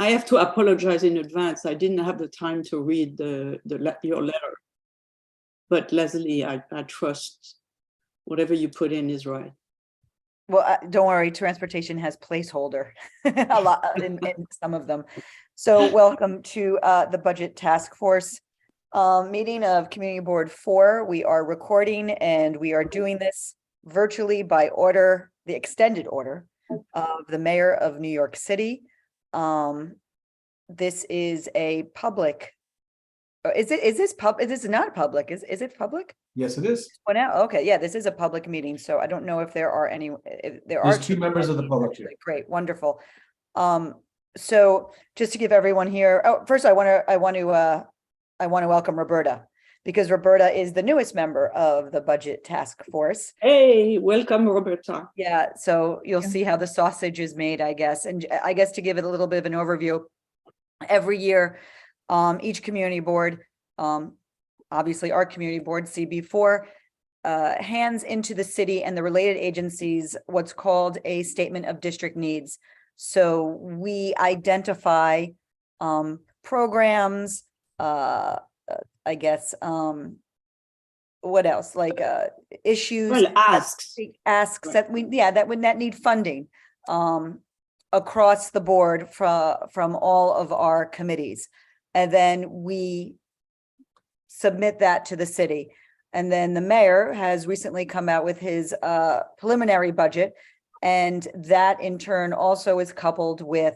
I have to apologize in advance. I didn't have the time to read your letter. But Leslie, I trust whatever you put in is right. Well, don't worry, transportation has placeholder a lot in some of them. So welcome to the Budget Task Force meeting of Community Board 4. We are recording and we are doing this virtually by order, the extended order of the Mayor of New York City. This is a public. Is this not public? Is it public? Yes, it is. Oh, now, okay, yeah, this is a public meeting, so I don't know if there are any, if there are There's two members of the public here. Great, wonderful. So just to give everyone here, first I want to welcome Roberta, because Roberta is the newest member of the Budget Task Force. Hey, welcome, Roberta. Yeah, so you'll see how the sausage is made, I guess. And I guess to give it a little bit of an overview, every year, each community board, obviously our community board, CB4, hands into the city and the related agencies what's called a statement of district needs. So we identify programs, I guess, what else, like issues, well, asks that that need funding across the board from all of our committees. And then we submit that to the city. And then the mayor has recently come out with his preliminary budget. And that in turn also is coupled with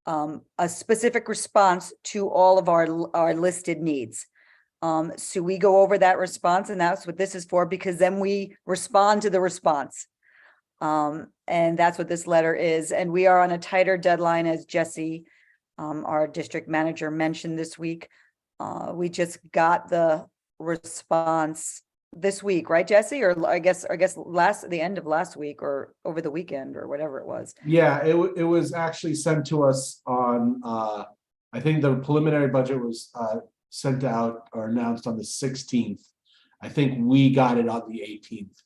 a specific response to all of our listed needs. So we go over that response, and that's what this is for, because then we respond to the response. And that's what this letter is. And we are on a tighter deadline, as Jesse, our district manager, mentioned this week. We just got the response this week, right, Jesse? Or I guess the end of last week or over the weekend or whatever it was. Yeah, it was actually sent to us on, I think the preliminary budget was sent out or announced on the 16th. I think we got it on the 18th.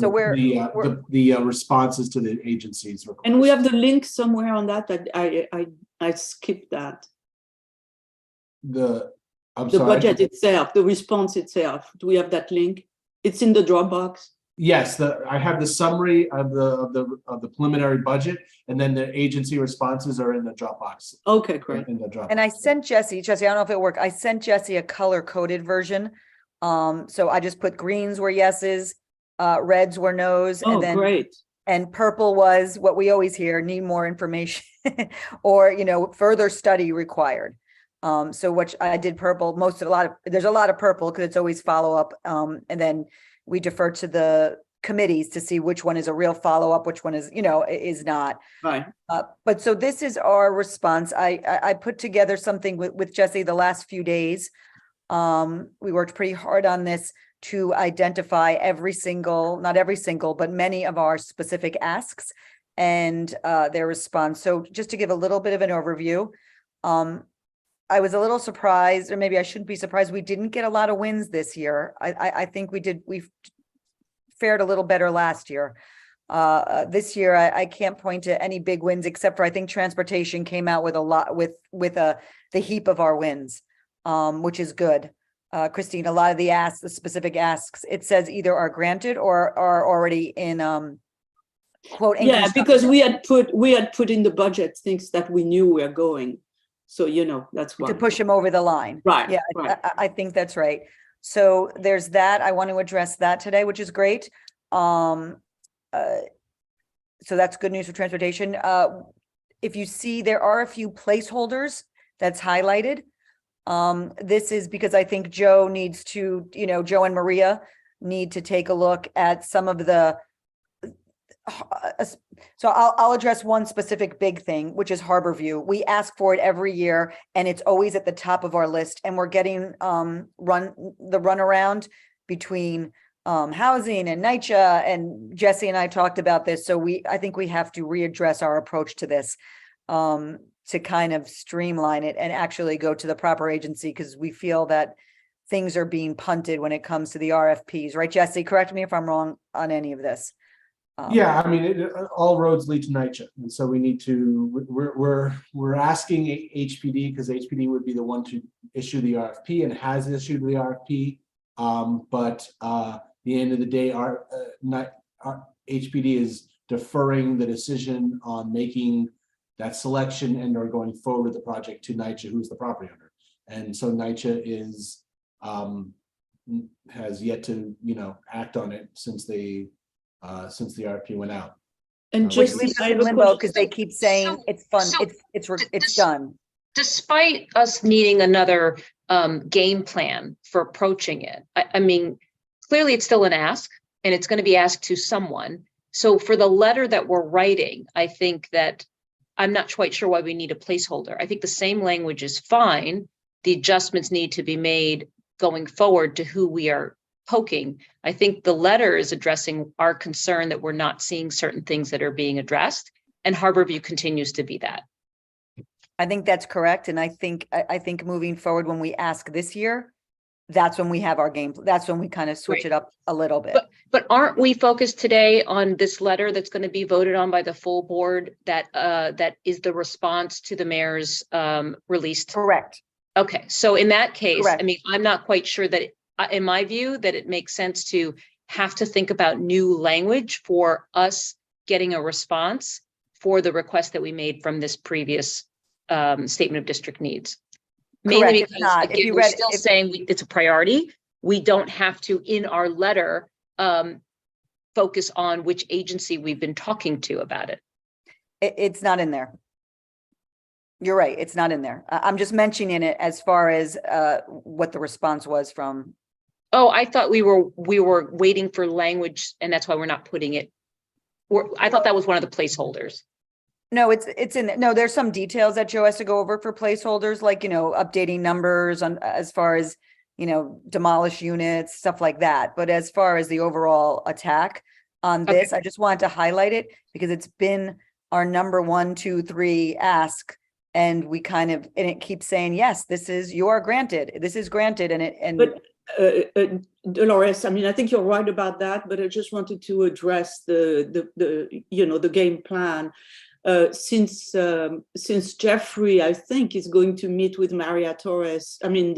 So we're the responses to the agencies. And we have the link somewhere on that. I skipped that. The budget itself, the response itself. Do we have that link? It's in the Dropbox. Yes, I have the summary of the preliminary budget, and then the agency responses are in the Dropbox. Okay, great. In the Dropbox. And I sent Jesse, I don't know if it worked. I sent Jesse a color coded version. So I just put greens were yeses, reds were no's, Oh, and then great. And purple was what we always hear: need more information or further study required. So what I did purple, there's a lot of purple because it's always follow up. And then we defer to the committees to see which one is a real follow up, which one is, is not. Right. But so this is our response. I put together something with Jesse the last few days. We worked pretty hard on this to identify not every single, but many of our specific asks and their response. So just to give a little bit of an overview, I was a little surprised, or maybe I shouldn't be surprised, we didn't get a lot of wins this year. I think we fared a little better last year. This year, I can't point to any big wins, except for I think transportation came out with a lot with the heap of our wins, which is good. Christine, a lot of the specific asks, it says either are granted or are already in quote. Yeah, because we had put in the budget things that we knew were going. So, that's why. To push them over the line. Right. Yeah, right. I think that's right. So there's that. I want to address that today, which is great. So that's good news for transportation. If you see, there are a few placeholders that's highlighted. This is because I think Joe needs to, Joe and Maria need to take a look at some of the so I'll address one specific big thing, which is Harborview. We ask for it every year and it's always at the top of our list, and we're getting runaround between housing and NYCHA, and Jesse and I talked about this. So I think we have to readdress our approach to this to kind of streamline it and actually go to the proper agency, because we feel that things are being punted when it comes to the RFPs, right, Jesse? Correct me if I'm wrong on any of this. Yeah, I mean, all roads lead to NYCHA, and so we need to. We're asking HPD because HPD would be the one to issue the RFP and has issued the RFP. But the end of the day, our HPD is deferring the decision on making that selection and or going forward with the project to NYCHA, who's the property owner, and so NYCHA is has yet to act on it since the RFP went out. And Which just leaves us I in have a limbo question. because they keep saying So- it's fun, so it's done. Despite us needing another game plan for approaching it, I mean, clearly it's still an ask and it's going to be asked to someone. So for the letter that we're writing, I think that I'm not quite sure why we need a placeholder. I think the same language is fine. The adjustments need to be made going forward to who we are poking. I think the letter is addressing our concern that we're not seeing certain things that are being addressed, and Harborview continues to be that. I think that's correct. And I think moving forward, when we ask this year, that's when we have our game. That's when we kind of switch it up a little bit. But aren't we focused today on this letter that's going to be voted on by the full board that is the response to the mayor's released? Correct. Okay, so in that case, Correct. I mean, I'm not quite sure that, in my view, that it makes sense to have to think about new language for us getting a response for the request that we made from this previous statement of district needs. Correct. Mainly It's because, not. If again, you we're read- still if- saying it's a priority. We don't have to, in our letter, focus on which agency we've been talking to about it. It's not in there. You're right. It's not in there. I'm just mentioning it as far as what the response was from. Oh, I thought we were waiting for language, and that's why we're not putting it. I thought that was one of the placeholders. No, it's in there. No, there's some details that Joe has to go over for placeholders, like, updating numbers on as far as, demolish units, stuff like that. But as far as the overall attack on this, I just wanted to highlight it because it's been our number 1, 2, 3 ask. And we and it keeps saying, yes, you are granted. This is granted. But Dolores, I mean, I think you're right about that, but I just wanted to address the game plan. Since Jeffrey, I think, is going to meet with Maria Torres, I mean,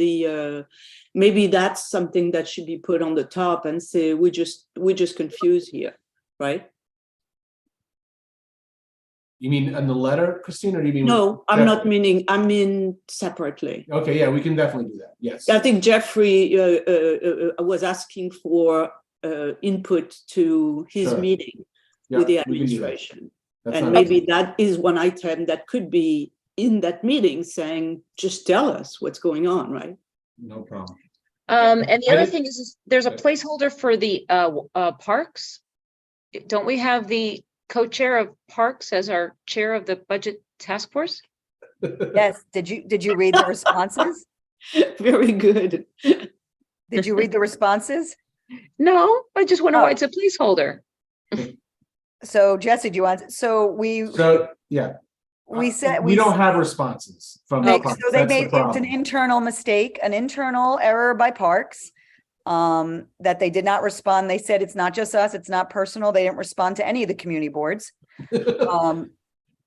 maybe that's something that should be put on the top and say, we're just confused here, right? You mean in the letter, Christine, or do you mean? No, I'm not meaning, I mean separately. Okay, yeah, we can definitely do that. Yes. I think Jeffrey was asking for input to his meeting with the administration. And maybe that is one item that could be in that meeting saying, just tell us what's going on, right? No problem. And the other thing is there's a placeholder for the parks. Don't we have the co-chair of parks as our chair of the budget task force? Yes. Did you read the responses? Very good. Did you read the responses? No, I just wonder why it's a placeholder. So Jesse, do you want, Yeah. we said, we don't have responses from the parks. so they That's the made, it's problem. an internal mistake, an internal error by Parks. That they did not respond. They said, it's not just us, it's not personal. They didn't respond to any of the community boards.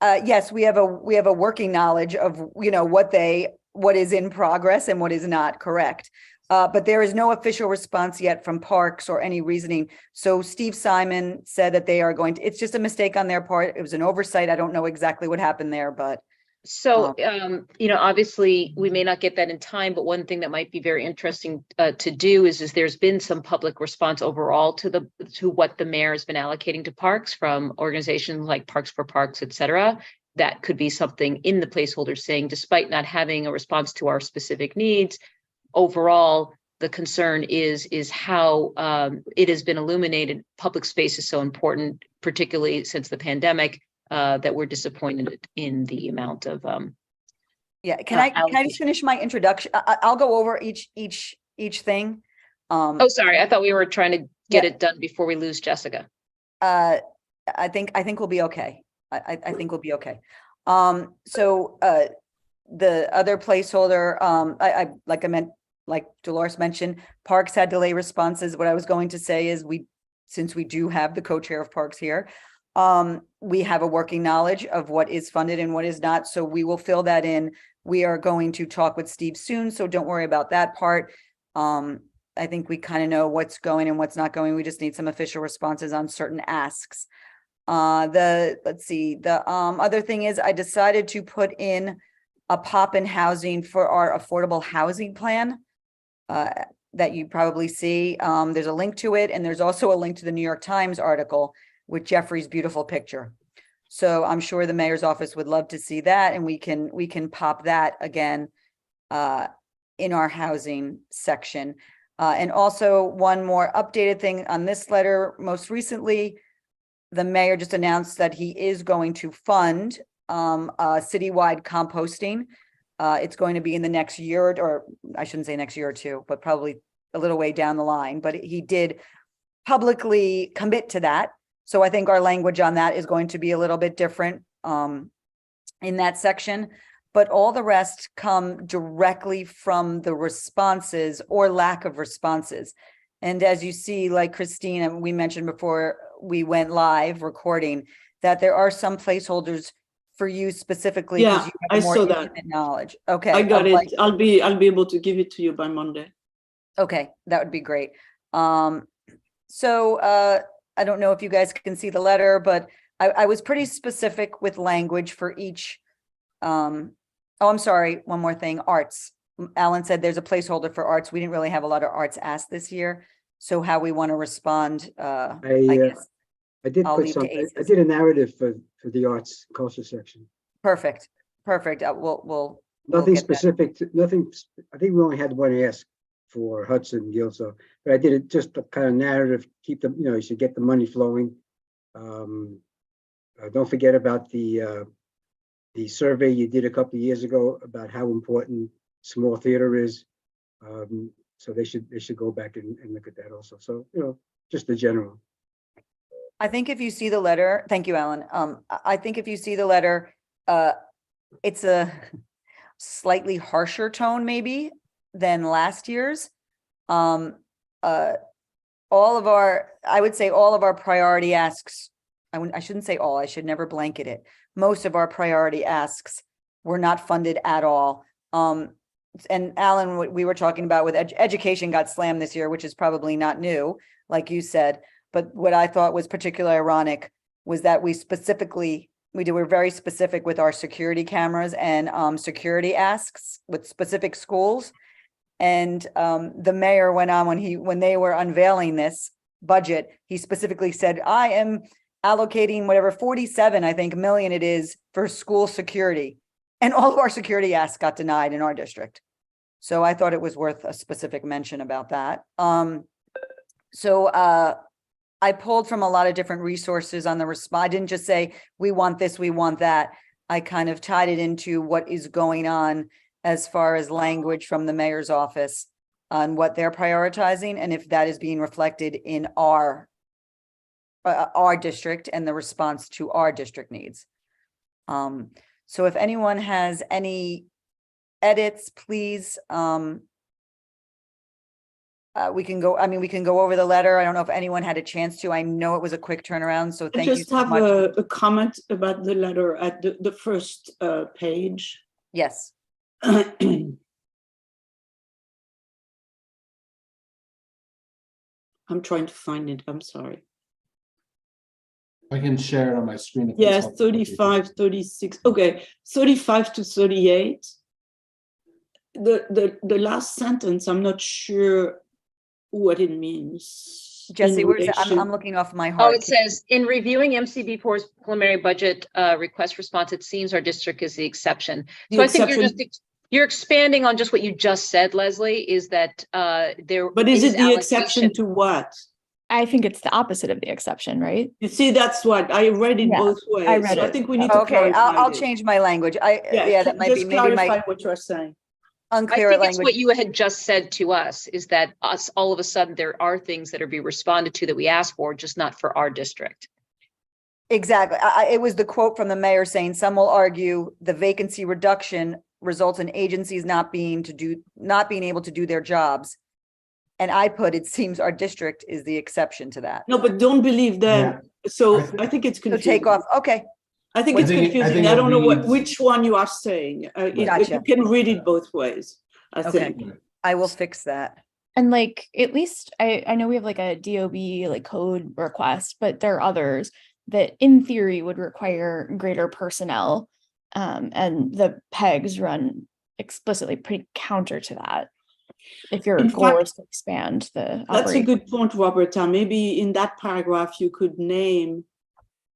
Yes, we have a working knowledge of, what is in progress and what is not correct. But there is no official response yet from Parks or any reasoning. So Steve Simon said that they are going to, it's just a mistake on their part. It was an oversight. I don't know exactly what happened there, but. So, obviously we may not get that in time, but one thing that might be very interesting to do is there's been some public response overall to what the mayor has been allocating to parks from organizations like Parks for Parks, et cetera. That could be something in the placeholder saying, despite not having a response to our specific needs, overall, the concern is how it has been illuminated. Public space is so important, particularly since the pandemic. That we're disappointed in the amount of yeah. Can I just finish my introduction? I'll go over each thing. Oh, sorry. I thought we were trying to get it done before we lose Jessica. I think we'll be okay. I think we'll be okay. So the other placeholder, like Dolores mentioned, Parks had delay responses. What I was going to say is since we do have the co-chair of parks here, we have a working knowledge of what is funded and what is not. So we will fill that in. We are going to talk with Steve soon, so don't worry about that part. I think we kind of know what's going and what's not going. We just need some official responses on certain asks. Let's see, the other thing is I decided to put in a pop in housing for our affordable housing plan that you probably see. There's a link to it, and there's also a link to the New York Times article with Jeffrey's beautiful picture. So I'm sure the mayor's office would love to see that, and we can pop that again in our housing section. And also one more updated thing on this letter. Most recently, the mayor just announced that he is going to fund citywide composting. It's going to be in the next year, or I shouldn't say next year or two, but probably a little way down the line. But he did publicly commit to that. So I think our language on that is going to be a little bit different in that section. But all the rest come directly from the responses or lack of responses. And as you see, like Christina, we mentioned before we went live recording, that there are some placeholders for you specifically. Yeah, you I have more saw that. intimate knowledge. Okay. I got it. Like, I'll be able to give it to you by Monday. okay, that would be great. So I don't know if you guys can see the letter, but I was pretty specific with language for each. Oh, I'm sorry. One more thing. Arts. Alan said there's a placeholder for arts. We didn't really have a lot of arts asked this year. So how we want to respond, I guess. I did I'll put leave to something, I Aces. did a narrative for the arts and culture section. Perfect. Perfect. We'll Nothing get that. specific, I think we only had one ask for Hudson Guild, so, but I did it just a kind of narrative, keep them, you should get the money flowing. Don't forget about the survey you did a couple of years ago about how important small theater is. So they should go back and look at that also. So, just the general. I think if you see the letter, thank you, Alan. I think if you see the letter, it's a slightly harsher tone maybe than last year's. I would say all of our priority asks, I shouldn't say all, I should never blanket it. Most of our priority asks were not funded at all. And Alan, what we were talking about with education got slammed this year, which is probably not new, like you said. But what I thought was particularly ironic was that we were very specific with our security cameras and security asks with specific schools. And the mayor went on when they were unveiling this budget, he specifically said, I am allocating whatever 47, I think, million it is for school security. And all of our security asks got denied in our district. So I thought it was worth a specific mention about that. I pulled from a lot of different resources on the response. I didn't just say, we want this, we want that. I kind of tied it into what is going on as far as language from the mayor's office on what they're prioritizing and if that is being reflected in our district and the response to our district needs. So if anyone has any edits, please, we can go over the letter. I don't know if anyone had a chance to. I know it was a quick turnaround, so thank you so much. I just have a comment about the letter at the first page. Yes. I'm trying to find it. I'm sorry. I can share it on my screen. If Yes, 35, 36. Okay, 35 to 38. The last sentence, I'm not sure what it means. Jesse, I'm looking off my Oh, heart. it says, in reviewing MCB4's preliminary budget request response, it seems our district is the exception. So I think you're expanding on just what you just said, Leslie, is that there. But is it the exception to what? I think it's the opposite of the exception, right? You see, that's what I read it both ways. I read so it. I think we need to Okay, I'll it. change my language. That might be maybe my what you're saying. unclear I think language. it's what you had just said to us is that all of a sudden there are things that are being responded to that we asked for, just not for our district. Exactly. It was the quote from the mayor saying, some will argue the vacancy reduction results in agencies not being able to do their jobs. And I put, it seems our district is the exception to that. No, but don't believe them. So I think it's So confusing. take off, okay, I think it's confusing. I don't know which one you are saying. Gotcha. You can read it both ways, I Okay. think. I will fix that. And like, at least I know we have like a DOB like code request, but there are others that in theory would require greater personnel. And the pegs run explicitly pretty counter to that. If your goal is to expand the That's a operation. good point, Roberta. Maybe in that paragraph, you could name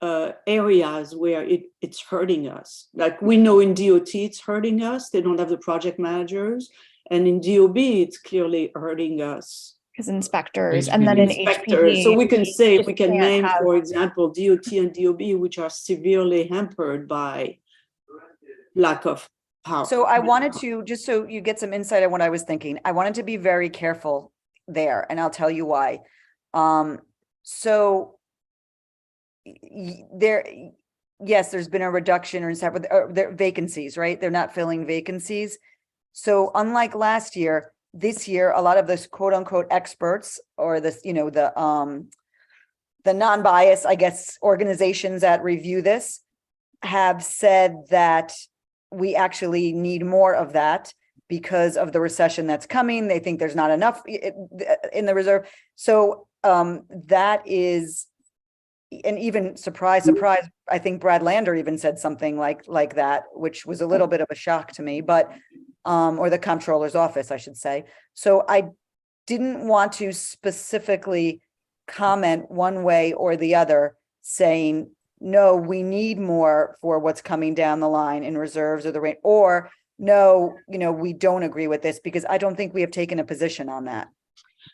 areas where it's hurting us. Like we know in DOT, it's hurting us. They don't have the project managers. And in DOB, it's clearly hurting us. Because inspectors, and then in Inspectors. HPD. So we can say, we can can't name, have- for example, DOT and DOB, which are severely hampered by lack of power. So I wanted to, just so you get some insight on what I was thinking, I wanted to be very careful there, and I'll tell you why. So there, yes, there's been a reduction or stuff, but there vacancies, right? They're not filling vacancies. So unlike last year, this year, a lot of this quote unquote experts or this, you know, the non-biased, I guess, organizations that review this have said that we actually need more of that because of the recession that's coming. They think there's not enough in the reserve. So that is, and even surprise, I think Brad Lander even said something like that, which was a little bit of a shock to me, but or the comptroller's office, I should say. So I didn't want to specifically comment one way or the other saying, no, we need more for what's coming down the line in reserves or the rate, or no, you know, we don't agree with this, because I don't think we have taken a position on that.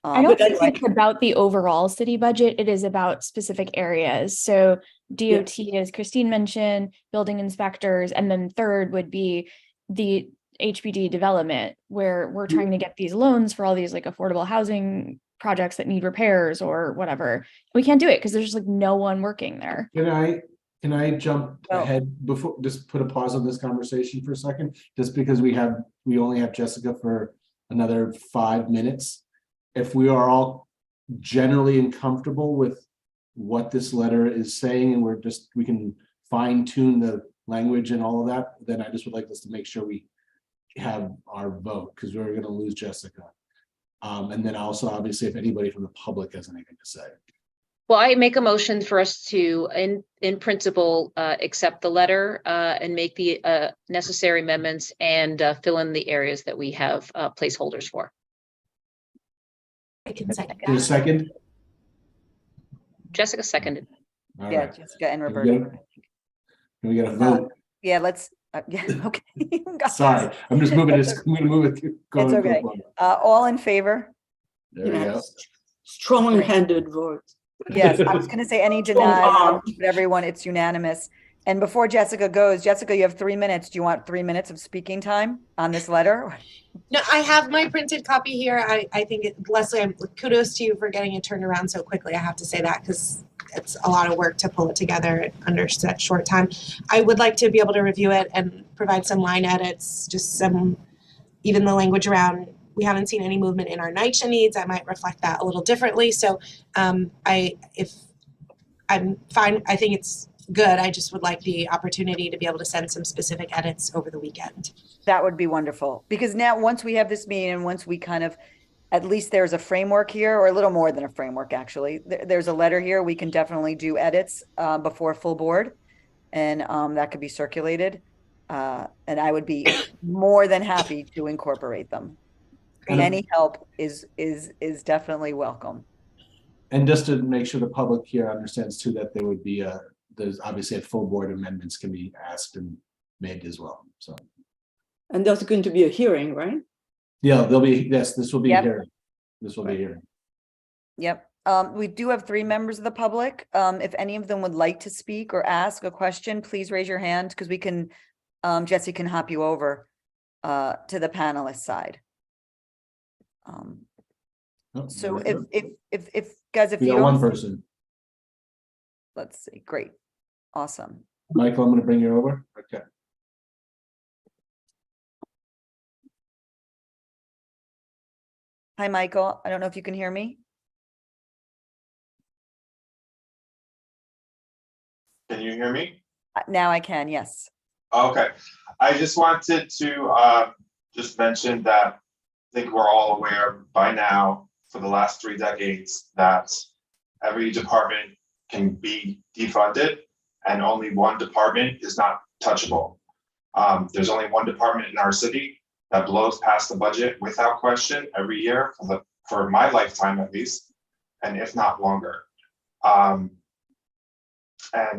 I don't think it's about the overall city budget. It is about specific areas. So DOT, as Christine mentioned, building inspectors, and then third would be the HPD development, where we're trying to get these loans for all these like affordable housing projects that need repairs or whatever. We can't do it because there's just like no one working there. Can I jump ahead before, just put a pause on this conversation for a second, just because we only have Jessica for another 5 minutes. If we are all generally uncomfortable with what this letter is saying, and we can fine tune the language and all of that, then I just would like us to make sure we have our vote, because we're going to lose Jessica. And then also, obviously, if anybody from the public has anything to say. Well, I make a motion for us to, in principle, accept the letter and make the necessary amendments and fill in the areas that we have placeholders for. I can second There's a that. second? Jessica seconded. All Yeah, right. Jessica and Can Roberta. we get a vote? Yeah, let's, yeah, okay. Sorry, I'm just moving this. I'm gonna move it. It's okay. All in favor? There we go. Strong-handed vote. Yes, I was gonna say any denied, but everyone, it's unanimous. And before Jessica goes, Jessica, you have 3 minutes. Do you want 3 minutes of speaking time on this letter? No, I have my printed copy here. I think, Leslie, kudos to you for getting it turned around so quickly. I have to say that, because it's a lot of work to pull it together under such short time. I would like to be able to review it and provide some line edits, just some, even the language around, we haven't seen any movement in our NYCHA needs. I might reflect that a little differently. So if I'm fine, I think it's good. I just would like the opportunity to be able to send some specific edits over the weekend. That would be wonderful, because now once we have this meeting and once we kind of, at least there's a framework here, or a little more than a framework, actually. There's a letter here. We can definitely do edits before full board, and that could be circulated. And I would be more than happy to incorporate them. Any help is definitely welcome. And just to make sure the public here understands too, that there would be there's obviously a full board amendments can be asked and made as well. So. And there's going to be a hearing, right? Yeah, there'll be, yes, this will be Yep. here. This will be here. Yep. We do have 3 members of the public. If any of them would like to speak or ask a question, please raise your hand, because we can, Jesse can hop you over to the panelist side. Oh, So there we go. if guys, if We you got one don't, person. let's see, great, awesome. Michael, I'm gonna bring you over. Okay. Hi, Michael. I don't know if you can hear me. Can you hear me? Now I can, yes. Okay, I just wanted to just mention that I think we're all aware by now for the last 3 decades that every department can be defunded and only one department is not touchable. There's only one department in our city that blows past the budget without question every year for my lifetime at least, and if not longer. And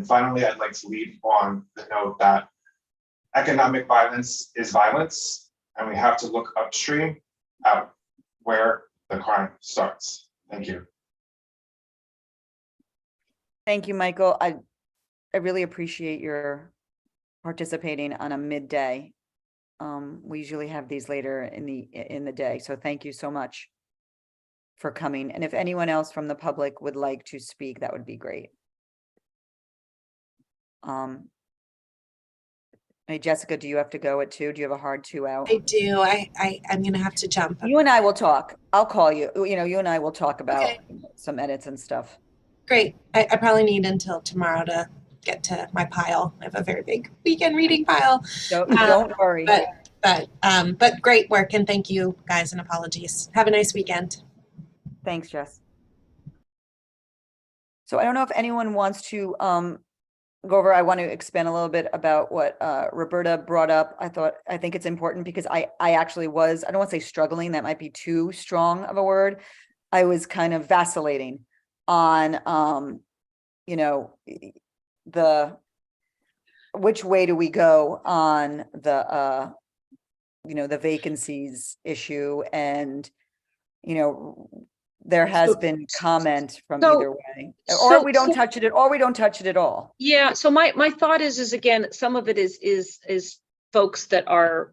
finally, I'd like to leave on the note that economic violence is violence, and we have to look upstream at where the crime starts. Thank you. Thank you, Michael. I really appreciate your participating on a midday. We usually have these later in the day, so thank you so much for coming. And if anyone else from the public would like to speak, that would be great. Hey, Jessica, do you have to go at 2? Do you have a hard 2 out? I do. I'm gonna have to jump. You and I will talk. I'll call you. You know, you and I will talk about Okay. some edits and stuff. Great. I probably need until tomorrow to get to my pile. I have a very big weekend reading pile. Don't worry. But great work, and thank you guys, and apologies. Have a nice weekend. Thanks, Jess. So I don't know if anyone wants to go over. I want to expand a little bit about what Roberta brought up. I think it's important because I actually was, I don't want to say struggling, that might be too strong of a word. I was kind of vacillating on you know, which way do we go on the you know, the vacancies issue. And you know, there has been comment from either way, or we don't touch it at all. Yeah. So my thought is again, some of it is folks that are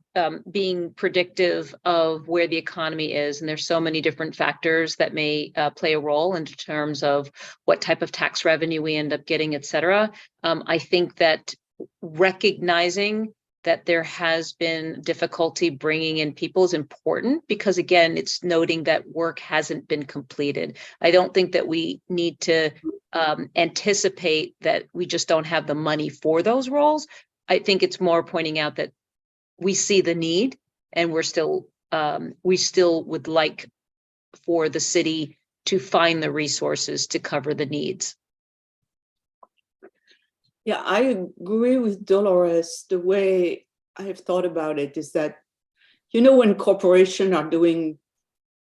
being predictive of where the economy is, and there's so many different factors that may play a role in terms of what type of tax revenue we end up getting, et cetera. I think that recognizing that there has been difficulty bringing in people is important, because again, it's noting that work hasn't been completed. I don't think that we need to anticipate that we just don't have the money for those roles. I think it's more pointing out that we see the need, and we still would like for the city to find the resources to cover the needs. Yeah, I agree with Dolores. The way I have thought about it is that, you know, when corporations are doing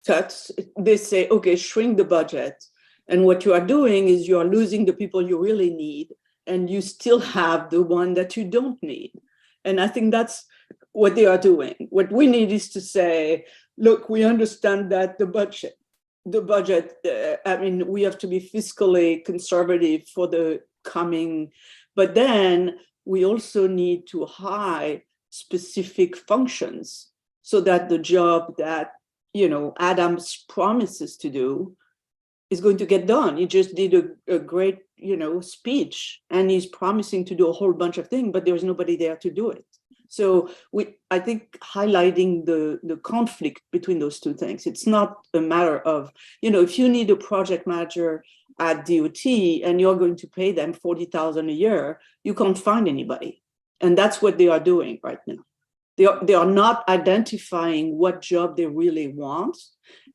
cuts, they say, okay, shrink the budget. And what you are doing is you are losing the people you really need, and you still have the one that you don't need. And I think that's what they are doing. What we need is to say, look, we understand that the budget, I mean, we have to be fiscally conservative for the coming. But then we also need to hire specific functions so that the job that, you know, Adams promises to do is going to get done. He just did a great, you know, speech, and he's promising to do a whole bunch of things, but there's nobody there to do it. So I think highlighting the conflict between those two things. It's not a matter of, you know, if you need a project manager at DOT and you're going to pay them $40,000 a year, you can't find anybody. And that's what they are doing right now. They are not identifying what job they really want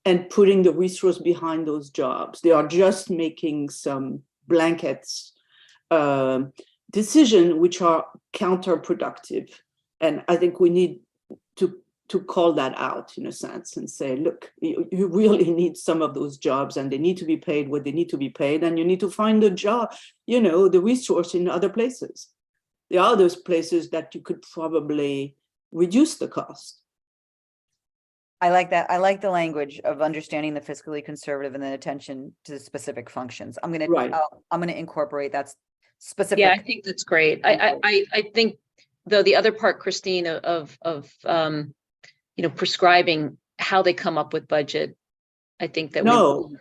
and putting the resource behind those jobs. They are just making some blankets decisions which are counterproductive. And I think we need to call that out in a sense and say, look, you really need some of those jobs, and they need to be paid what they need to be paid, and you need to find the job, you know, the resource in other places. There are those places that you could probably reduce the cost. I like that. I like the language of understanding the fiscally conservative and then attention to the specific functions. I'm going to incorporate that specific. Yeah, I think that's great. I think, though, the other part, Christine, of you know, prescribing how they come up with budget, I think that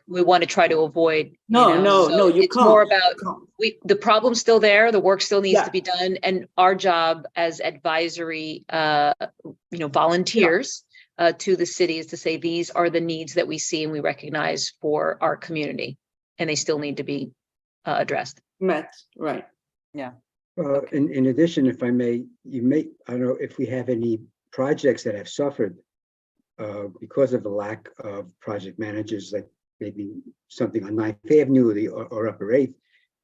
we want to try to avoid. It's more about the problem's still there, the work still needs to be done, and our job as advisory, you know, volunteers to the city is to say, these are the needs that we see and we recognize for our community, and they still need to be addressed. Met, right. In addition, if I may, I don't know if we have any projects that have suffered because of the lack of project managers, like maybe something on 9th Avenue or Upper 8th.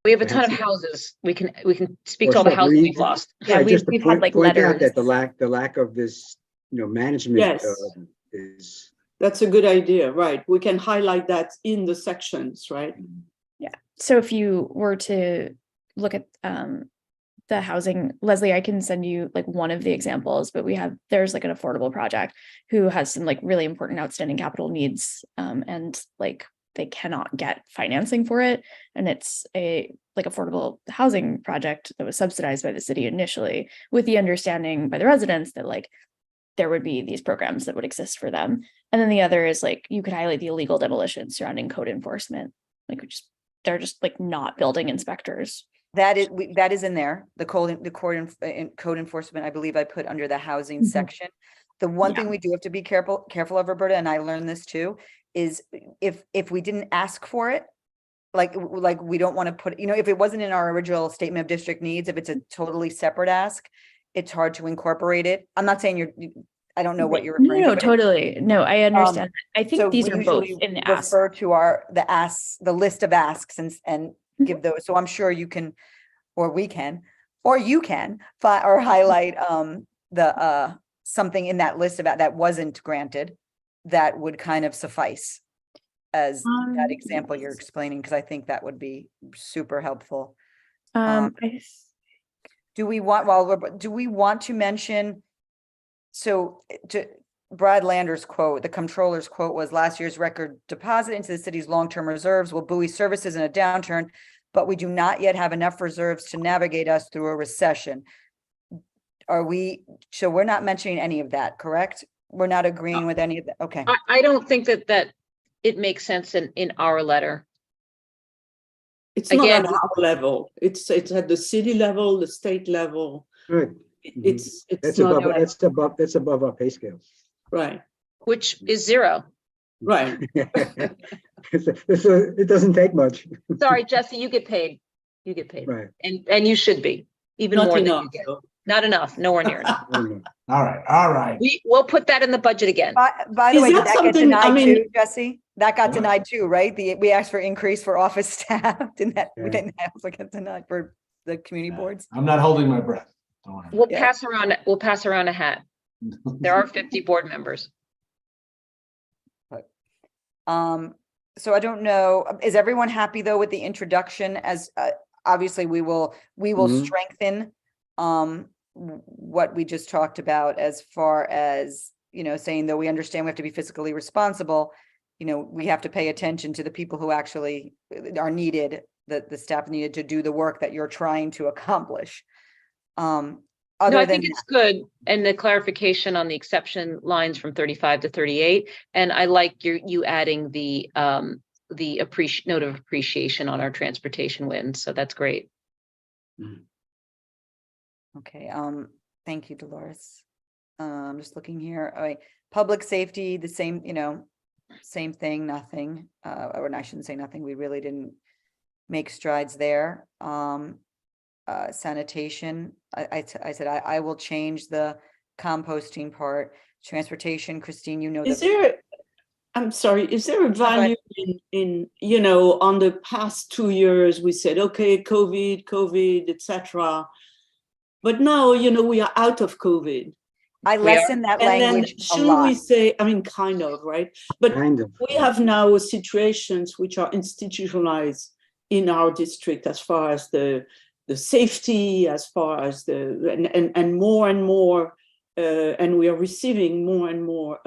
We have a ton of houses. We can speak to all the houses we've lost. Yeah, Right, just to we've had like point out letters. that the lack of this, management Yes. is. That's a good idea, right? We can highlight that in the sections, right? So if you were to look at the housing, Leslie, I can send you like one of the examples, but there's like an affordable project who has some like really important outstanding capital needs, and like they cannot get financing for it. And it's a like affordable housing project that was subsidized by the city initially, with the understanding by the residents that like there would be these programs that would exist for them. And then the other is like you could highlight the illegal demolition surrounding code enforcement, like they're just like not building inspectors. That is in there. The code enforcement, I believe I put under the housing section. The one thing we do have to be careful of, Roberta, and I learned this too, is if we didn't ask for it, like we don't want to put, if it wasn't in our original statement of district needs, if it's a totally separate ask, it's hard to incorporate it. I'm not saying I don't know what you're referring to. No, totally. No, I understand. I think So these we are both usually in the ask. refer to the list of asks and give those. So I'm sure you can, or we can, or you can or highlight the something in that list about that wasn't granted that would kind of suffice as that example you're explaining, because I think that would be super helpful. Do we want to mention, so to Brad Lander's quote, the comptroller's quote was, last year's record deposit into the city's long-term reserves will buoy services in a downturn, but we do not yet have enough reserves to navigate us through a recession. So we're not mentioning any of that, correct? We're not agreeing with any of that. Okay. I don't think that it makes sense in our letter. It's not at our level. It's at the city level, the state level. Right. It's That's not above our pay scale. right. Which is 0. Right. It doesn't take much. Sorry, Jesse, you get paid. You get paid. Right. And you should be, even Not more enough, than you get. though. Not enough, nowhere near enough. All right. We'll put that in the budget again. By the Is way, that did that get something- denied I mean- too, Jesse? That got What? denied too, right? We asked for increase for office staff. Didn't that, we Yeah. didn't also get denied for the community boards? I'm not holding my breath. Don't worry. We'll Yeah. pass around a hat. There are 50 board members. So I don't know, is everyone happy though with the introduction, as obviously we will Mhm. strengthen what we just talked about, as far as, saying that we understand we have to be fiscally responsible, we have to pay attention to the people who actually are needed, the staff needed to do the work that you're trying to accomplish. No, I think it's good. And the clarification on the exception lines from 35 to 38. And I like you adding the note of appreciation on our transportation wins. So that's great. Okay, thank you, Dolores. I'm just looking here. All right, public safety, the same, same thing, nothing. Or I shouldn't say nothing. We really didn't make strides there. Sanitation, I said I will change the composting part. Transportation, Christine, I'm sorry, is there a value in on the past 2 years we said, okay, COVID, etc. But now, we are out of COVID. I lessen that And language then a should lot. we say, kind of, right? But Kind of. we have now situations which are institutionalized in our district, as far as the safety, as far as and more, and we are receiving more and more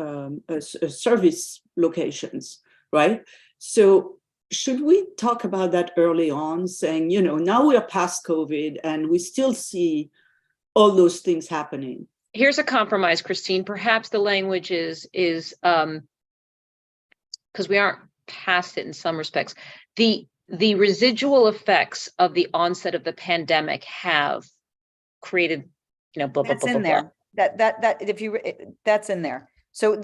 service locations, right? So should we talk about that early on, saying, now we are past COVID and we still see all those things happening? Here's a compromise, Christine. Perhaps the language is because we aren't past it in some respects. The residual effects of the onset of the pandemic have created, blah, blah, That's blah, in blah, blah. there. That's in there. So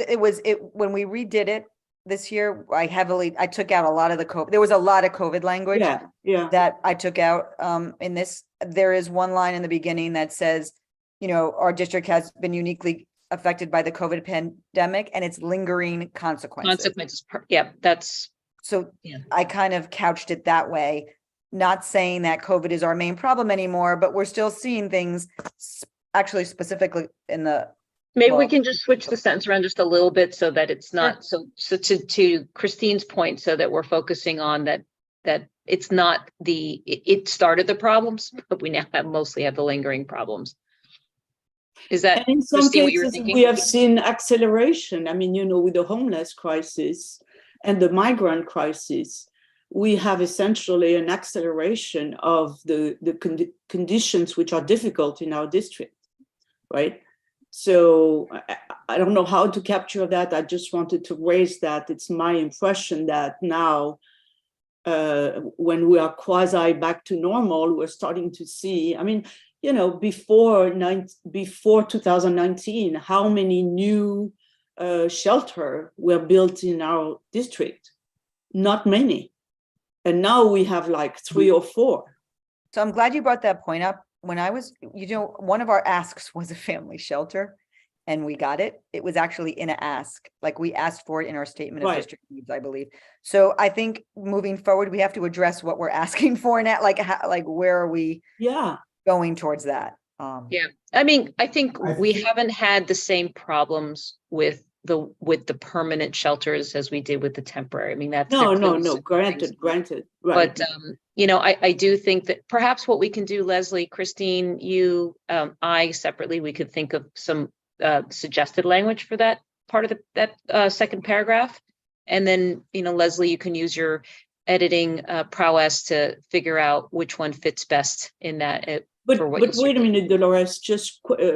when we redid it this year, I took out a lot of the COVID. There was a lot of COVID language that I took out in this. There is one line in the beginning that says, our district has been uniquely affected by the COVID pandemic and its lingering consequences. Yeah, that's. So I kind of couched it that way, not saying that COVID is our main problem anymore, but we're still seeing things actually specifically in the. Maybe we can just switch the sentence around just a little bit so that it's not so to Christine's point, so that we're focusing on that it's not it started the problems, but we now mostly have the lingering problems. Is that, and in some Christine, cases, what you were thinking? we have seen acceleration. I mean, with the homeless crisis and the migrant crisis, we have essentially an acceleration of the conditions which are difficult in our district, right? So I don't know how to capture that. I just wanted to raise that. It's my impression that now, when we are quasi back to normal, we're starting to see, I mean, before 2019, how many new shelter were built in our district? Not many. And now we have like 3 or 4. So I'm glad you brought that point up. When I was, one of our asks was a family shelter, and we got it. It was actually in an ask, like we asked for it in our statement of district needs, I believe. So I think moving forward, we have to address what we're asking for now, like where are we going towards that? I mean, I think we haven't had the same problems with the permanent shelters as we did with the temporary. I mean, that's no, granted, right. But I do think that perhaps what we can do, Leslie, Christine, you, I separately, we could think of some suggested language for that part of that second paragraph, and then Leslie, you can use your editing prowess to figure out which one fits best in that. But wait a minute, Dolores,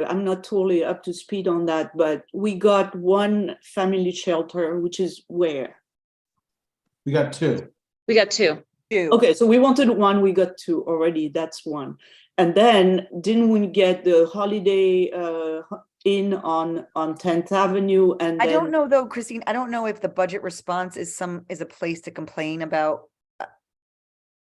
I'm not totally up to speed on that, but we got one family shelter, which is where? We got 2. We got 2. Okay, so we wanted 1, we got 2 already, that's 1. And then didn't we get the Holiday Inn on 10th Avenue? And I don't know though, Christine, I don't know if the budget response is a place to complain about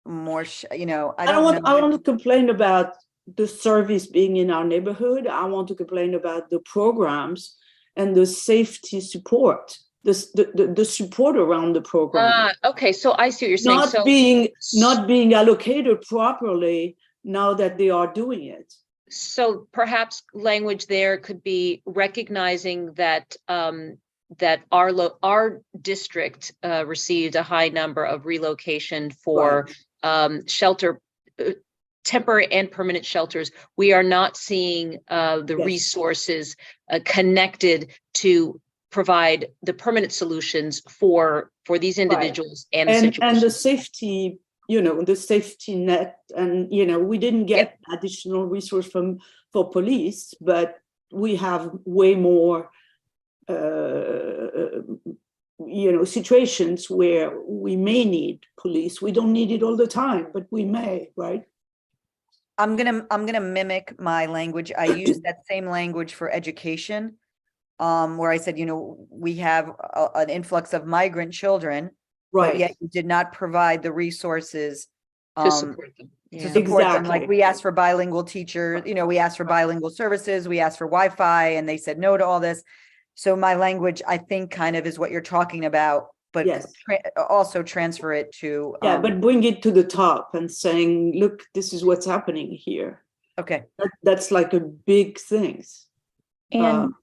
more, I don't want to complain about the service being in our neighborhood. I want to complain about the programs and the safety support, the support around the program. Okay, so I see what you're saying. Not being allocated properly now that they are doing it. So perhaps language there could be recognizing that that our district received a high number of relocation for shelter. Temporary and permanent shelters. We are not seeing the resources connected to provide the permanent solutions for these individuals and the situation. And the safety, the safety net, and we didn't get additional resource for police, but we have way more situations where we may need police. We don't need it all the time, but we may, right? I'm gonna mimic my language. I use that same language for education, where I said, we have an influx of migrant children, but yet you did not provide the resources to support them. To support them. Like we asked for bilingual teachers, we asked for bilingual services, we asked for Wi-Fi, and they said no to all this. So my language, I think, kind of is what you're talking about. But also transfer it to but bring it to the top and saying, look, this is what's happening here. Okay, that's like a big thing. And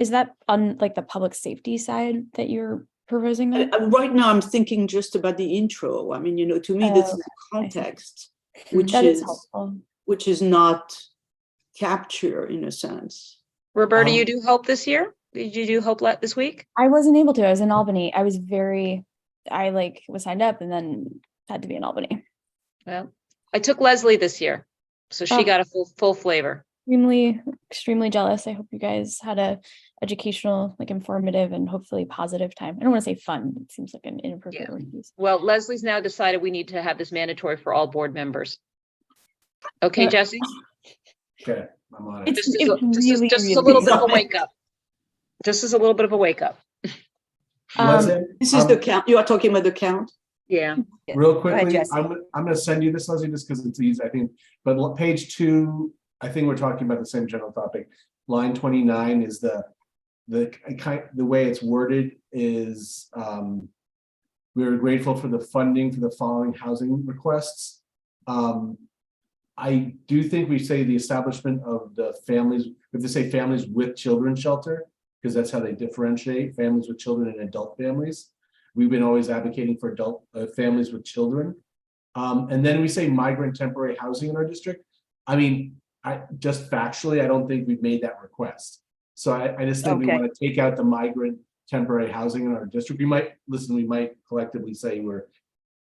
is that on like the public safety side that you're proposing that? Right now I'm thinking just about the intro. I mean, to me this is a context which is not capture in a sense. Roberta, you do Hope this year? Did you do Hope this week? I wasn't able to. I was in Albany. I was signed up and then had to be in Albany. Well, I took Leslie this year, so she got a full flavor. Extremely jealous. I hope you guys had a educational, informative, and hopefully positive time. I don't want to say fun. It seems like an inappropriate word to use. Well, Leslie's now decided we need to have this mandatory for all board members. Okay, Jesse? Okay, I'm on it. Just a little bit of a wake up. Just as a little bit of a wake up. This is the count. You are talking about the count? Yeah. Real Go ahead, quickly, Jesse. I'm gonna send you this, Leslie, just because it's easy, I think. But page 2, I think we're talking about the same general topic. Line 29 is the way it's worded is we are grateful for the funding for the following housing requests. I do think we say the establishment of the families, we have to say families with children shelter, because that's how they differentiate families with children and adult families. We've been always advocating for adult families with children. And then we say migrant temporary housing in our district. I mean, I just factually, I don't think we've made that request. So I just think we Okay. want to take out the migrant temporary housing in our district. We might collectively say we're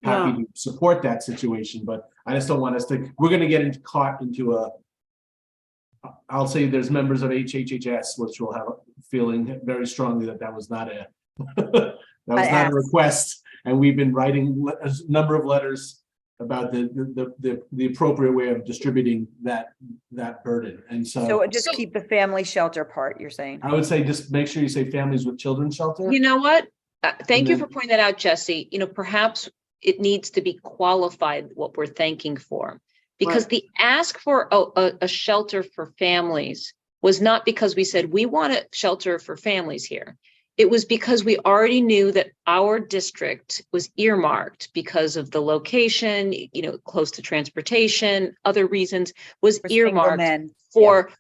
happy to support that situation, but I just don't want us to, we're going to get caught into I'll say there's members of HHHS, which will have a feeling very strongly that was not a, that was not a request. And we've been writing a number of letters about the appropriate way of distributing that burden. And So just keep the family shelter part, you're saying? I would say just make sure you say families with children shelter. You know what? Thank you for pointing that out, Jesse. You know, perhaps it needs to be qualified what we're thanking for, because the ask for a shelter for families was not because we said we want a shelter for families here. It was because we already knew that our district was earmarked because of the location, you know, close to transportation, other reasons, was earmarked for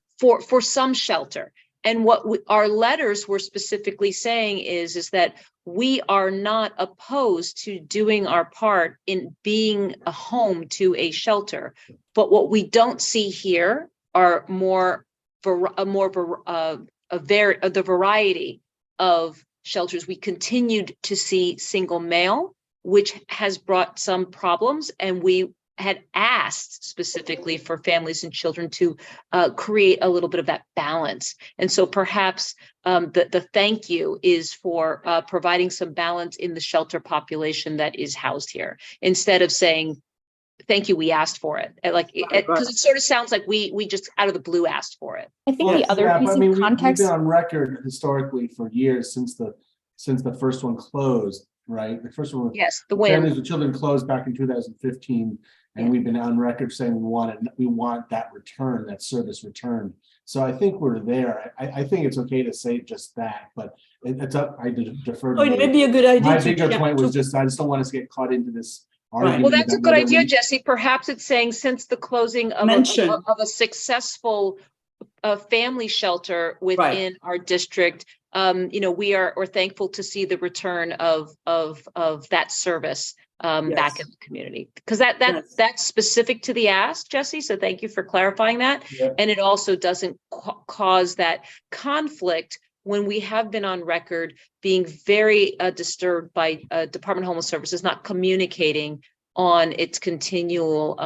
some shelter. And what our letters were specifically saying is that we are not opposed to doing our part in being a home to a shelter. But what we don't see here are the variety of shelters. We continued to see single male, which has brought some problems, and we had asked specifically for families and children to create a little bit of that balance. And so perhaps the thank you is for providing some balance in the shelter population that is housed here, instead of saying, thank you, we asked for it. Because it sort of sounds like we just out of the blue asked for it. I think the other piece of context. We've been on record historically for years since the first one closed, right? The first one, the families with children closed back in 2015, and we've been on record saying we want that return, that service return. So I think we're there. I think it's okay to say just that, but it's up. I defer. Oh, it may be a good idea. My bigger point was I just don't want us to get caught into this. Well, that's a good idea, Jesse. Perhaps it's saying since the closing of a successful family shelter within our district, you know, we're thankful to see the return of that service back in the community, because that's specific to the ask, Jesse. So thank you for clarifying that. And it also doesn't cause that conflict when we have been on record being very disturbed by Department of Homeless Services not communicating on its continual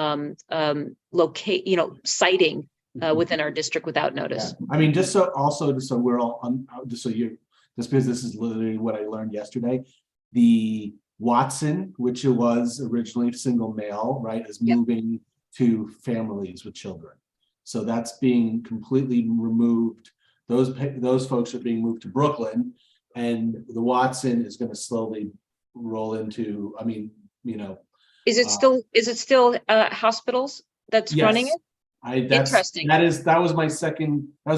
siting within our district without notice. I mean, just so we're all just because this is literally what I learned yesterday. The Watson, which it was originally single male, right, is moving to families with children. So that's being completely removed. Those folks are being moved to Brooklyn, and the Watson is going to slowly roll into, I mean, you know. Is it still hospitals that's running it? Interesting. That was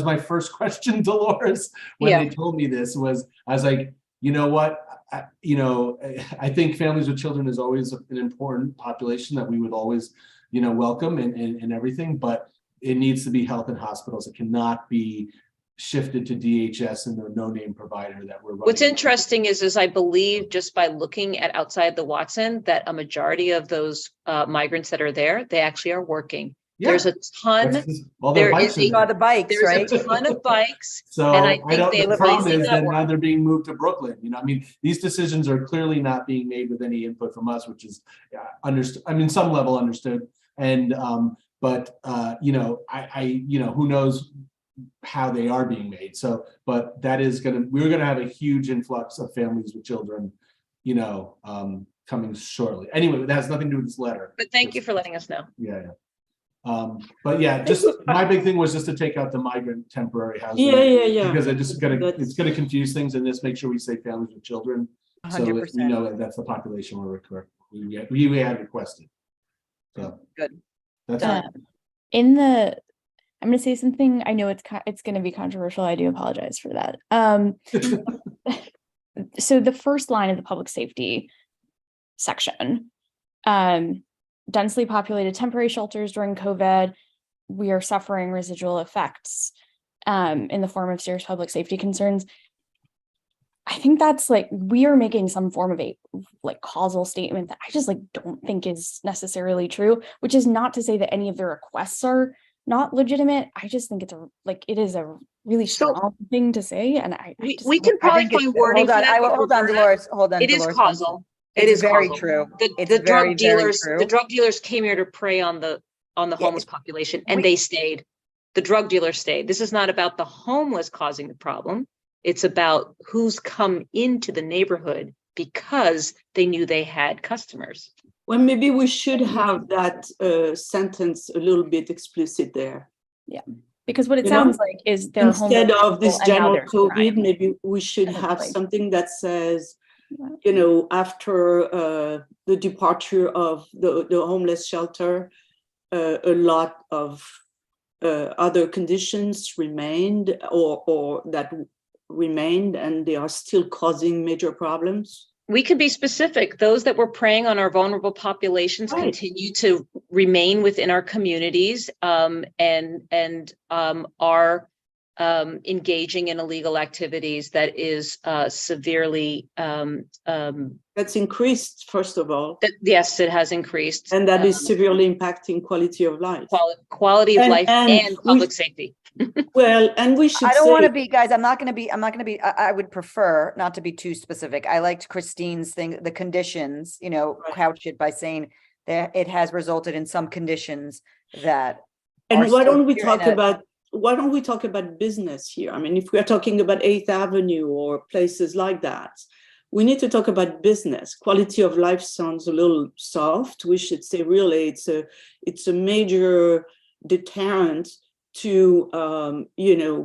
my first question, Dolores, when they told me this. I was like, you know what? I think families with children is always an important population that we would always, you know, welcome and everything, but it needs to be health and hospitals. It cannot be shifted to DHS and the no-name provider that we're running. What's interesting is I believe just by looking at outside the Watson that a majority of those migrants that are there, they actually are working. There's a ton. There's a ton of bikes. So and I think the problem is that now they're being moved to Brooklyn. You know, I mean, these decisions are clearly not being made with any input from us, which is understood. I mean, some level understood. And but you know, you know, who knows how they are being made. So, but that is we're gonna have a huge influx of families with children, you know, coming shortly. Anyway, that has nothing to do with this letter. But thank you for letting us know. Yeah. But yeah, just my big thing was just to take out the migrant temporary housing. Yeah. Because it's gonna confuse things, and just make sure we say families with children. So that we 100%. know that that's the population we had requested. So Good. that's Done. I'm going to say something. I know it's going to be controversial. I do apologize for that. So the first line of the public safety section, densely populated temporary shelters during COVID, we are suffering residual effects in the form of serious public safety concerns. I think that's like, we are making some form of a like causal statement that I just like don't think is necessarily true, which is not to say that any of the requests are not legitimate. I just think it is a really strong thing to say. And we can probably find wording for that. Hold on, Dolores, hold on. It is Dolores, causal. It It's is very causal. true. It's The very, drug very dealers, true. the drug dealers came here to prey on the homeless population, and they stayed. The drug dealers stayed. This is not about the homeless causing the problem. It's about who's come into the neighborhood because they knew they had customers. Well, maybe we should have that sentence a little bit explicit there. Yeah, because what it sounds like is they're instead of this general COVID, crime. Maybe we should have something that says, you know, after the departure of the homeless shelter, a lot of other conditions remained or that remained, and they are still causing major problems. We could be specific. Those that were preying on our vulnerable populations continue to remain within our communities and are engaging in illegal activities that is severely that's increased, first of all. Yes, it has increased. And that is severely impacting quality of life. Quality of life and public safety. Well, and we should I don't want to be, guys, I'm not going to be, I would prefer not to be too specific. I liked Christine's thing, the conditions, you know, couch it by saying that it has resulted in some conditions that. And why don't we talk about business here? I mean, if we are talking about 8th Avenue or places like that, we need to talk about business. Quality of life sounds a little soft. We should say really it's a major deterrent to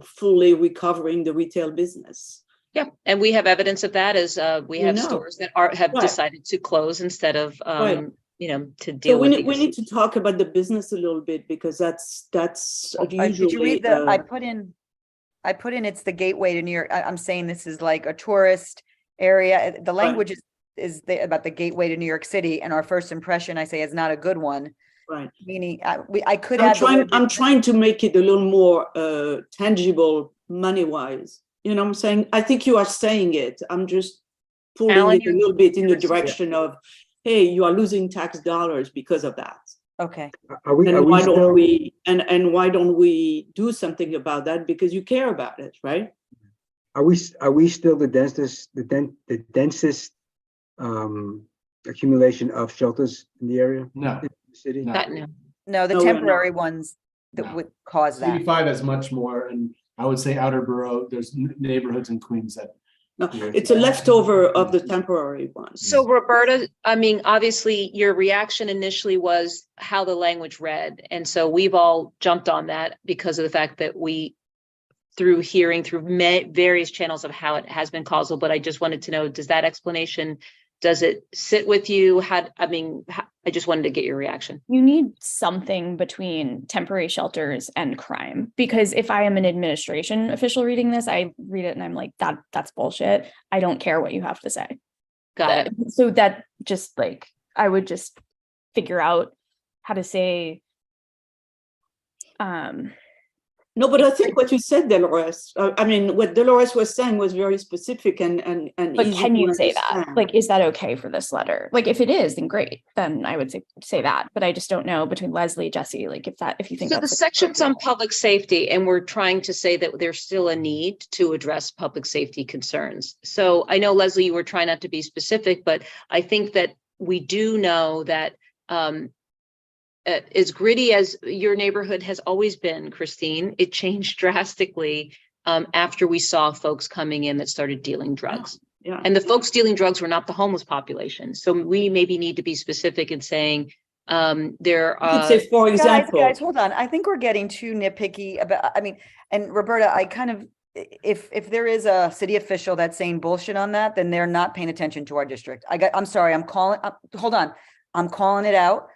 fully recovering the retail business. Yeah, and we have evidence of that as we have stores that have decided to close instead of to deal with. So we need to talk about the business a little bit, because that's usually. Did you read the? I put in. It's the gateway to New York. I'm saying this is like a tourist area. The language is about the gateway to New York City, and our first impression, I say, is not a good one. Right. Meaning, I could. I'm trying to make it a little more tangible, money wise. You know what I'm saying? I think you are saying it. I'm just pulling it a little bit in the direction of, hey, you are losing tax dollars because of that. Okay. Why don't we do something about that? Because you care about it, right? Are we still the densest accumulation of shelters in the area? No. In the city? No, the temporary ones that would cause that. MCB4 has much more, and I would say outer borough, there's neighborhoods in Queens that. No, it's a leftover of the temporary ones. So Roberta, I mean, obviously your reaction initially was how the language read. And so we've all jumped on that because of the fact that through various channels of how it has been causal. But I just wanted to know, does that explanation, does it sit with you? I just wanted to get your reaction. You need something between temporary shelters and crime, because if I am an administration official reading this, I read it and I'm like, that's bullshit. I don't care what you have to say. Got it. So that just like, I would just figure out how to say, no, but I think what you said, Dolores, what Dolores was saying was very specific and but easy can to you say that? understand. Like, is that okay for this letter? Like, if it is, then great. Then I would say that. But I just don't know between Leslie, Jesse, like if you think so. The section's on public safety, and we're trying to say that there's still a need to address public safety concerns. So I know, Leslie, you were trying not to be specific, but I think that we do know that as gritty as your neighborhood has always been, Christine, it changed drastically after we saw folks coming in that started dealing drugs. Yeah. And the folks dealing drugs were not the homeless population. So we maybe need to be specific in saying There You could say, for example, Guys, hold on. I think we're getting too nitpicky about, I mean, and Roberta, I kind of, if there is a city official that's saying bullshit on that, then they're not paying attention to our district. I'm sorry, I'm calling, hold on. I'm calling it out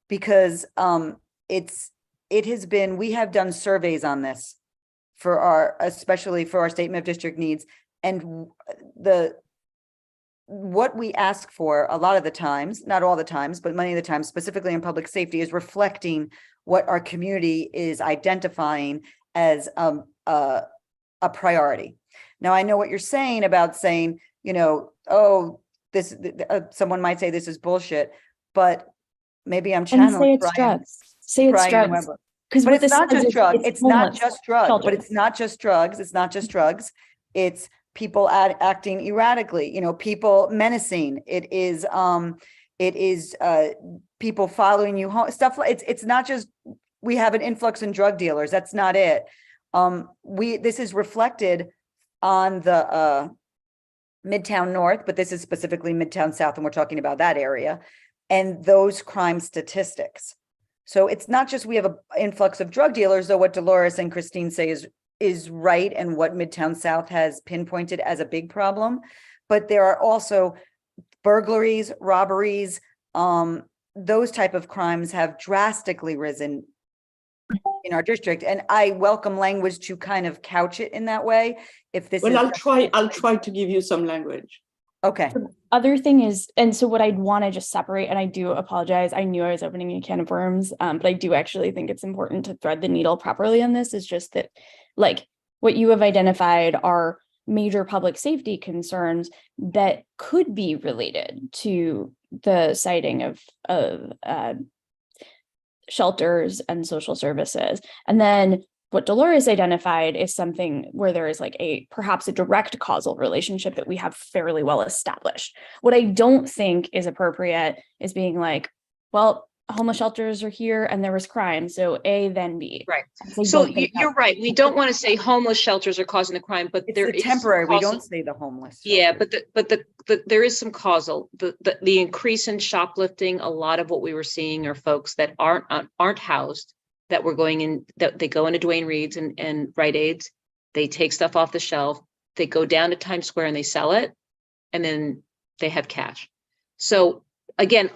because it has been, we have done surveys on this for our, especially for our statement of district needs. And what we ask for a lot of the times, not all the times, but many of the times, specifically in public safety, is reflecting what our community is identifying as a priority. Now, I know what you're saying about saying, you know, oh, this, someone might say this is bullshit, but maybe I'm And channeling say it's Brian. drugs. Say it's Brian drugs. Weber. Because But it's not just drugs. It's not just drugs. But shelters. it's not just drugs. It's not just drugs. It's people acting erratically. You know, people menacing. It is people following you home. Stuff like it's not just we have an influx in drug dealers. That's not it. This is reflected on the Midtown North, but this is specifically Midtown South, and we're talking about that area and those crime statistics. So it's not just we have an influx of drug dealers, though what Dolores and Christine say is right, and what Midtown South has pinpointed as a big problem. But there are also burglaries, robberies, those type of crimes have drastically risen in our district. And I welcome language to kind of couch it in that way. If this well, is I'll try to give you some language. okay. Other thing is, and so what I'd want to just separate, and I do apologize, I knew I was opening a can of worms, but I do actually think it's important to thread the needle properly on this, is just that, like, what you have identified are major public safety concerns that could be related to the citing of shelters and social services. And then what Dolores identified is something where there is like perhaps a direct causal relationship that we have fairly well established. What I don't think is appropriate is being like, well, homeless shelters are here and there was crime, so A, then B. Right. So you're right. We don't want to say homeless shelters are causing the crime, but It's there the is temporary. We causal, don't say the homeless. yeah, shelters. but there is some causal. The increase in shoplifting, a lot of what we were seeing are folks that aren't housed, that were going in, that they go into Duane Reade's and Rite Aid's, they take stuff off the shelf, they go down to Times Square and they sell it, and then they have cash. So again,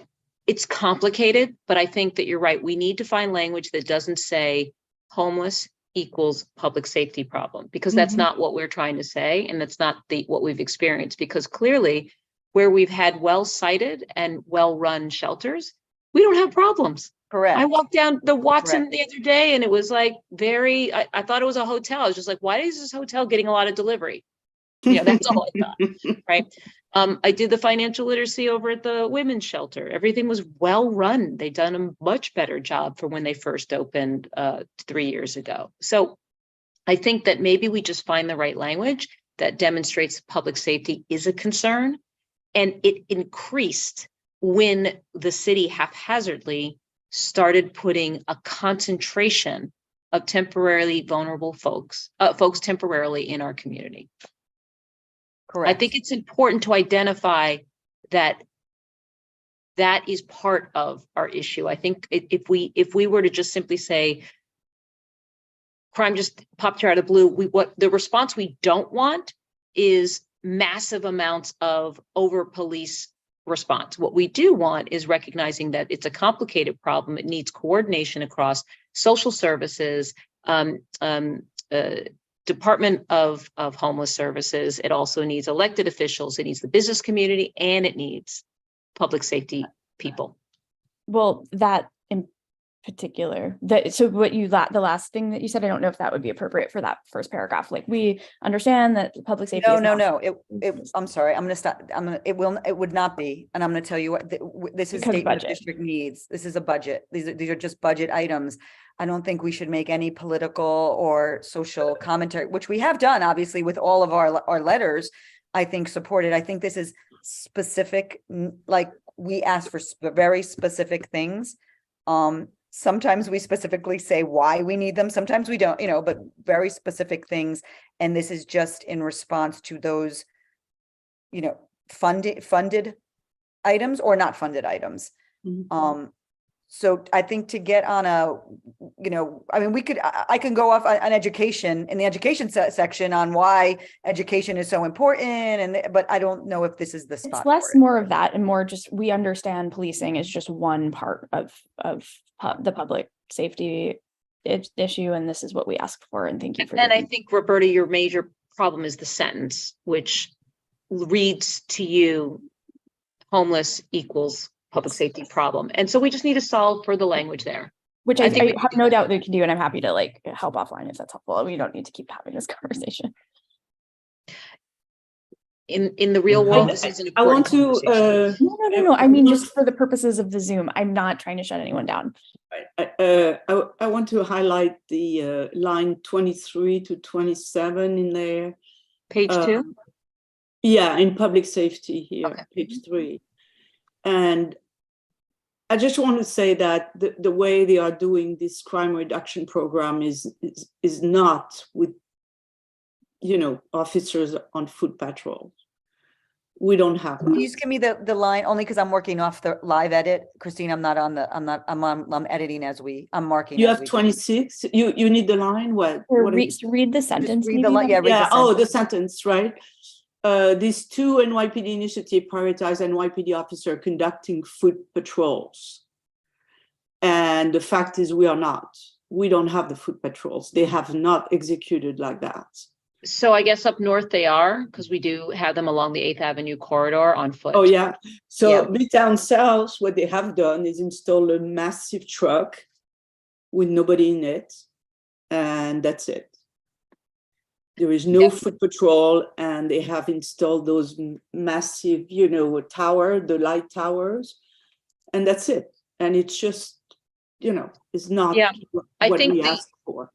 it's complicated, but I think that you're right. We need to find language that doesn't say homeless equals public safety problem, because that's not what we're trying to say. And that's not what we've experienced, because clearly where we've had well-cited and well-run shelters, we don't have problems. Correct. I walked down the Watson the other day and it was like I thought it was a hotel. I was just like, why is this hotel getting a lot of delivery? You know, that's all I thought, right? I did the financial literacy over at the women's shelter. Everything was well run. They'd done a much better job for when they first opened 3 years ago. So I think that maybe we just find the right language that demonstrates public safety is a concern. And it increased when the city haphazardly started putting a concentration of temporarily vulnerable folks temporarily in our community. Correct. I think it's important to identify that is part of our issue. I think if we were to just simply say crime just popped here out of the blue, what the response we don't want is massive amounts of over police response. What we do want is recognizing that it's a complicated problem. It needs coordination across social services, Department of Homeless Services. It also needs elected officials. It needs the business community, and it needs public safety people. Well, that in particular, so what the last thing that you said, I don't know if that would be appropriate for that first paragraph. Like, we understand that public safety. No. I'm sorry. I'm going to stop. It would not be. And I'm going to tell you what, this is statement of district needs. This is a budget. These are just budget items. I don't think we should make any political or social commentary, which we have done, obviously, with all of our letters, I think supported. I think this is specific, like we ask for very specific things. Sometimes we specifically say why we need them. Sometimes we don't, but very specific things. And this is just in response to those, funded items or not funded items. So I think to get on a, you know, I mean, I can go off on education in the education section on why education is so important, but I don't know if this is the spot. It's less more of that and more just, we understand policing is just one part of the public safety issue, and this is what we ask for, and thank you for. And I think, Roberta, your major problem is the sentence, which reads to you, homeless equals public safety problem. And so we just need to solve for the language there. Which I think I have no doubt they can do, and I'm happy to like help offline if that's helpful. We don't need to keep having this conversation. In the real world, this is an I want important to conversation. No. I mean, just for the purposes of the Zoom, I'm not trying to shut anyone down. I want to highlight the line 23 to 27 in there. Page 2? Yeah, in public safety here, Okay. page 3. And I just want to say that the way they are doing this crime reduction program is not with, you know, officers on foot patrol. We don't have Can that. you just give me the line, only because I'm working off the live edit, Christine? I'm editing I'm marking. You as have we- 26. You need the line. What Read the sentence. read the line, maybe? yeah, read the Oh, sentence. the sentence, right? These two NYPD initiatives prioritize NYPD officer conducting foot patrols. And the fact is we don't have the foot patrols. They have not executed like that. So I guess up north they are, because we do have them along the 8th Avenue corridor on foot. Oh yeah. So Yeah. Midtown South, what they have done is install a massive truck with nobody in it. And that's it. There is no foot patrol, and they have installed those massive, you know, the light towers, and that's it. And it's just, you know, it's not I what think we asked for.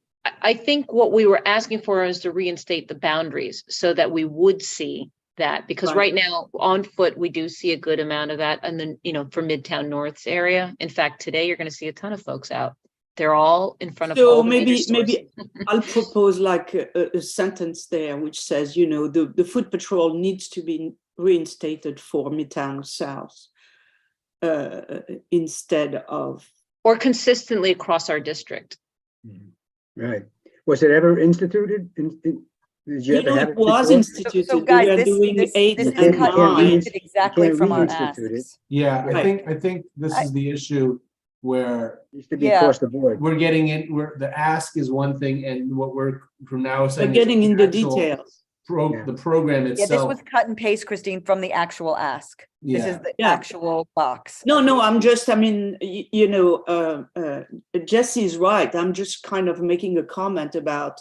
I think what we were asking for is to reinstate the boundaries so that we would see that, because right now on foot, we do see a good amount of that. And then, you know, for Midtown North's area, in fact, today you're going to see a ton of folks out. They're all in front of all So the maybe major stores. I'll propose like a sentence there which says, you know, the foot patrol needs to be reinstated for Midtown South instead of, or consistently across our district. Right. Was it ever instituted? Did you ever have it it was before? instituted. So guys, we are this doing is 8 cut and and 9. pasted exactly can't from our reinstitute it. asks. Yeah, Right. I think this is the issue where It used to be Yeah. across the board. we're getting in, where the ask is one thing, and what we're from now saying. We're is getting in the actual details. Yeah. The program Yeah, this itself. was cut and paste, Christine, from the actual ask. This is the Yeah. actual box. No, I'm just, I mean, you know, Jesse's right. I'm just kind of making a comment about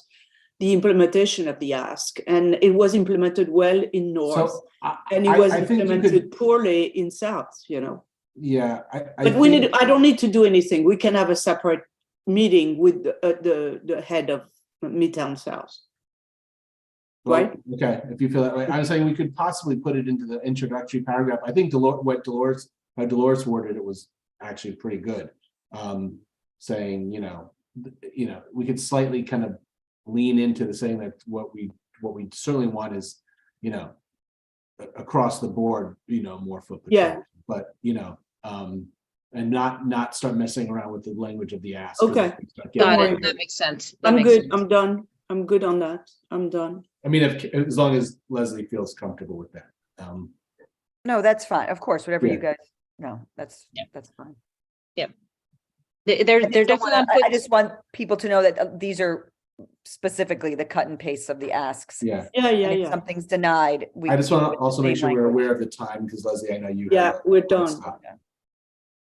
the implementation of the ask. And it was implemented well in North, So and it was I think you implemented could, poorly in South, you know. yeah. But I don't need to do anything. We can have a separate meeting with the head of Midtown South. Right? Okay, if you feel that way. I'm saying we could possibly put it into the introductory paragraph. I think how Dolores worded it was actually pretty good. Saying, you know, we could slightly kind of lean into the saying that what we certainly want is, you know, across the board, you know, more foot patrol. Yeah. But, you know, and not start messing around with the language of the ask. 'cause Okay. we start Got getting- it. That makes sense. I'm good. I'm done. I'm good on that. I'm done. I mean, as long as Leslie feels comfortable with that. No, that's fine. Of course, whatever you Yeah. guys, no, that's fine. They're I just don't definitely on wanna- I foot. just want people to know that these are specifically the cut and paste of the asks. Yeah, Yeah. And if something's denied, we. I just can want do to it the also make same sure we're language. aware of the time, because Leslie, I know you. Yeah, have we're a done. stop.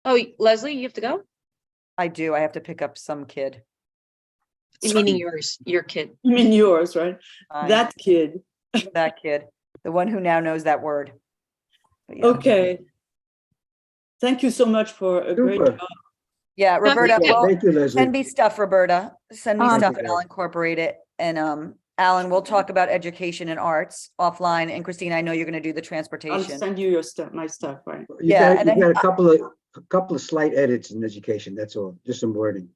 Oh, Leslie, you have to go? I do. I have to pick up some kid. Meaning your kid. You mean yours, right? I- That kid. That kid, the one who now knows that word. But yeah. Okay. Thank you so much for a great Super. job. Yeah, Roberta, Yeah. well, Thank you, Leslie. send me stuff, Roberta. Send me stuff and Okay. I'll incorporate it. And Alan, we'll talk about education and arts offline. And Christine, I know you're gonna do the I'll transportation. send you your stuff, my stuff, right? You Yeah, got, and you then- got a couple of slight edits in education, that's all, just some wording.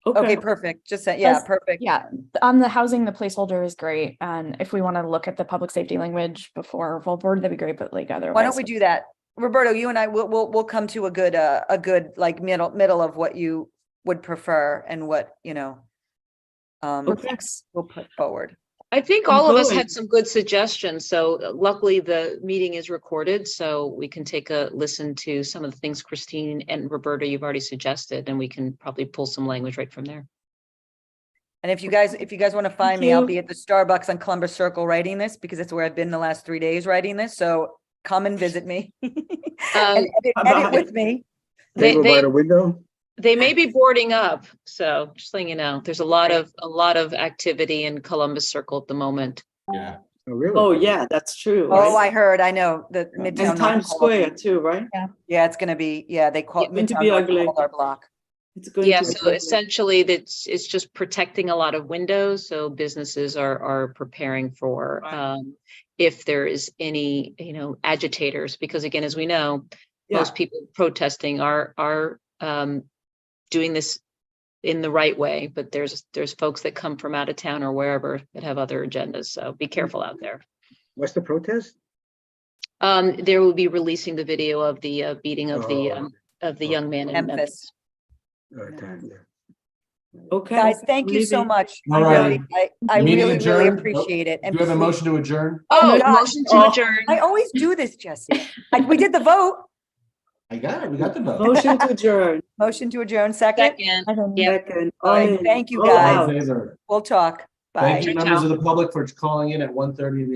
Okay, perfect. Just send, yeah, Let's- perfect. Yeah, on the housing, the placeholder is great. And if we want to look at the public safety language before full board, that'd be great, but like otherwise. Why don't we do that? Roberto, you and I we'll come to a good like middle of what you would prefer and what, Okay. we'll put forward. I think I'm all of us going. had some good suggestions. So luckily the meeting is recorded, so we can take a listen to some of the things Christine and Roberta, you've already suggested, and we can probably pull some language right from there. And if you guys want to find me, you. I'll be at the Starbucks on Columbus Circle writing this because it's where I've been the last 3 days writing this. So come and visit me and edit with me. They go by the window? They may be boarding up, so just letting you know, there's a lot of activity in Columbus Circle at the moment. Yeah. Oh, really? Oh, yeah, that's true. Oh, right? I heard, I know, the Midtown. And Times Square too, right? Yeah, it's gonna be, they call it Going to Midtown be North ugly. called our block. It's going Yeah, to be so ugly. essentially it's just protecting a lot of windows, so businesses are preparing for Right. if there is any, agitators, because again, as we know, Yeah. most people protesting are doing this in the right way, but there's folks that come from out of town or wherever that have other agendas, so be careful out there. What's the protest? They will be releasing the video of the beating of the young man in Memphis. Memphis. Okay. Guys, thank you so Leaving. much. All right. I Meeting really adjourned. appreciate it. Do And you have a please- motion to adjourn? Oh, God. motion to Oh. adjourn. I always do this, Jesse. We did the vote. I got it. We got the vote. Motion to adjourn. Motion to adjourn, second. Second. Yeah. Second. All right, All in. thank you, All guys. All out. in favor? We'll talk. Bye. Thank you, Ciao, members ciao. of the public, for calling in at 1:30 in the